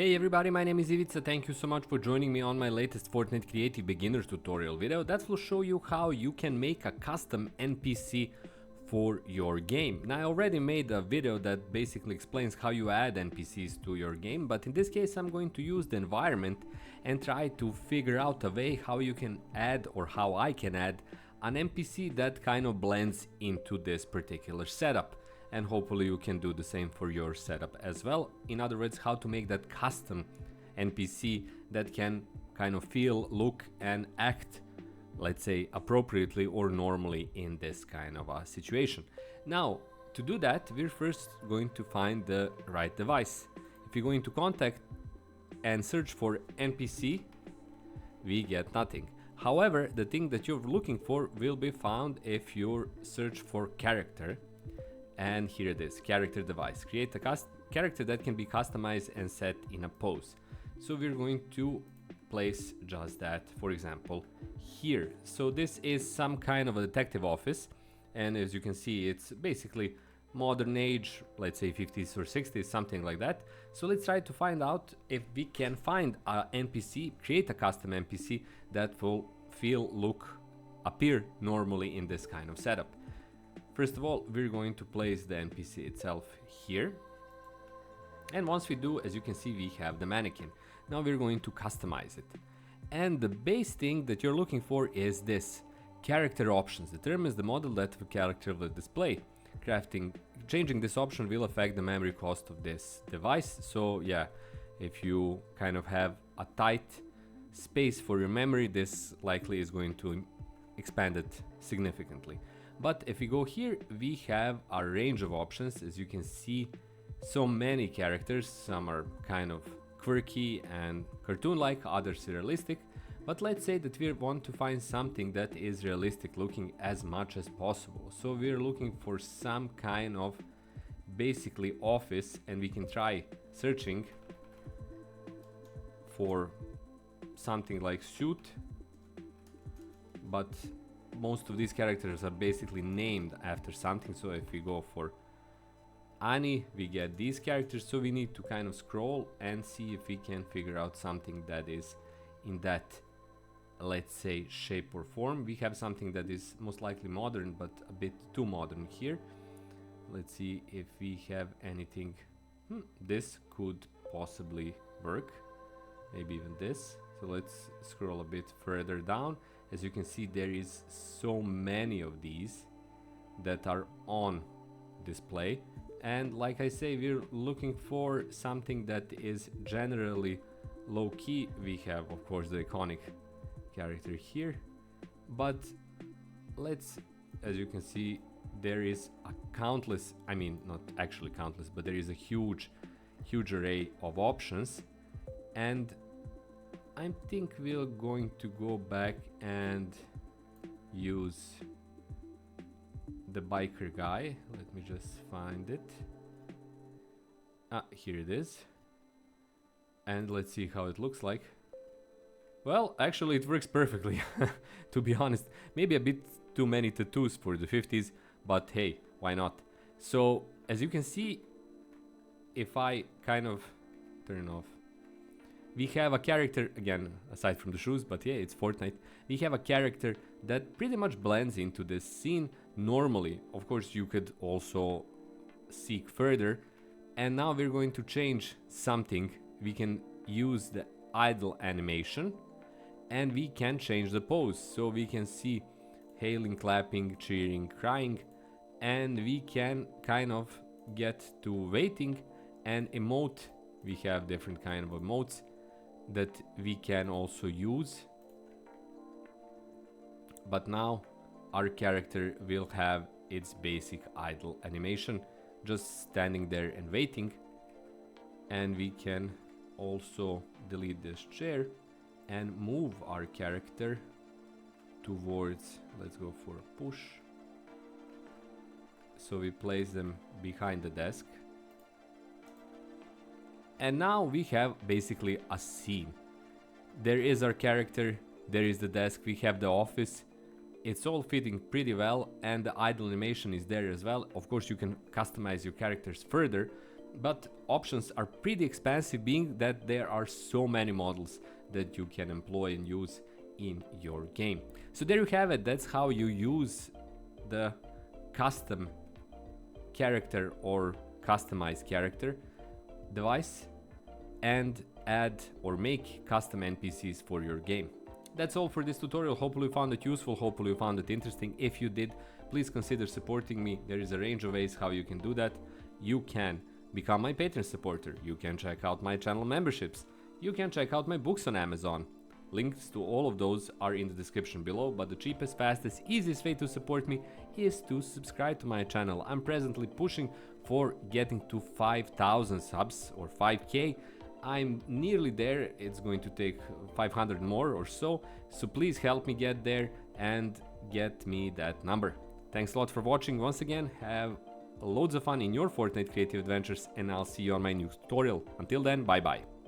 Hey everybody, my name is Ivica. Thank you so much for joining me on my latest Fortnite Creative beginner tutorial video that will show you how you can make a custom NPC for your game. Now I already made a video that basically explains how you add NPCs to your game, but in this case I'm going to use the environment and try to figure out a way how you can add, or how I can add, an NPC that kind of blends into this particular setup. And hopefully you can do the same for your setup as well. In other words, how to make that custom NPC that can kind of feel, look and act, let's say, appropriately or normally in this kind of a situation. Now, to do that, we're first going to find the right device. If you go into contact and search for NPC, we get nothing. However, the thing that you're looking for will be found if you search for character. And here it is, character device. Create a character that can be customized and set in a pose. So we're going to place just that, for example, here. So this is some kind of a detective office. And as you can see, it's basically modern age, let's say 50s or 60s, something like that. So let's try to find out if we can find a NPC, create a custom NPC that will feel, look, appear normally in this kind of setup. First of all, we're going to place the NPC itself here. And once we do, as you can see, we have the mannequin. Now we're going to customize it. And the base thing that you're looking for is this, character options. Determines the model that the character will display. Changing this option will affect the memory cost of this device. So yeah, if you kind of have a tight space for your memory, this likely is going to expand it significantly. But if we go here, we have a range of options. As you can see, so many characters. Some are kind of quirky and cartoon-like, others realistic. But let's say that we want to find something that is realistic looking as much as possible. So we're looking for some kind of basically office, and we can try searching for something like suit. But most of these characters are basically named after something. So if we go for Annie, we get these characters. So we need to kind of scroll and see if we can figure out something that is in that, let's say, shape or form. We have something that is most likely modern, but a bit too modern here. Let's see if we have anything. This could possibly work, maybe even this. So let's scroll a bit further down. As you can see, there is so many of these that are on display. And like I say, we're looking for something that is generally low key. We have, of course, the iconic character here. But let's, as you can see, there is a countless, I mean, not actually countless, but there is a huge array of options. And I think we're going to go back and use the biker guy. Let me just find it. Here it is. And let's see how it looks like. Well, actually it works perfectly, to be honest. Maybe a bit too many tattoos for the 50s, but hey, why not? So, as you can see, if I kind of turn off, we have a character, again, aside from the shoes, but yeah, it's Fortnite. We have a character that pretty much blends into this scene normally. Of course, you could also seek further. And now we're going to change something. We can use the idle animation and we can change the pose. So we can see hailing, clapping, cheering, crying, and we can kind of get to waiting and emote. We have different kind of emotes that we can also use. But now our character will have its basic idle animation, just standing there and waiting. And we can also delete this chair and move our character towards, let's go for a push. So we place them behind the desk. And now we have basically a scene. There is our character, there is the desk, we have the office. It's all fitting pretty well, and the idle animation is there as well. Of course, you can customize your characters further, but options are pretty expensive, being that there are so many models that you can employ and use in your game. So there you have it. That's how you use the custom character or customized character device and add or make custom NPCs for your game. That's all for this tutorial. Hopefully you found it useful, hopefully you found it interesting. If you did, please consider supporting me. There is a range of ways how you can do that. You can become my Patreon supporter, you can check out my channel memberships, you can check out my books on Amazon. Links to all of those are in the description below, but the cheapest, fastest, easiest way to support me is to subscribe to my channel. I'm presently pushing for getting to 5,000 subs or 5k. I'm nearly there. It's going to take 500 more or so, so please help me get there and get me that number. Thanks a lot for watching. Once again, have loads of fun in your Fortnite creative adventures, and I'll see you on my next tutorial. Until then, bye bye.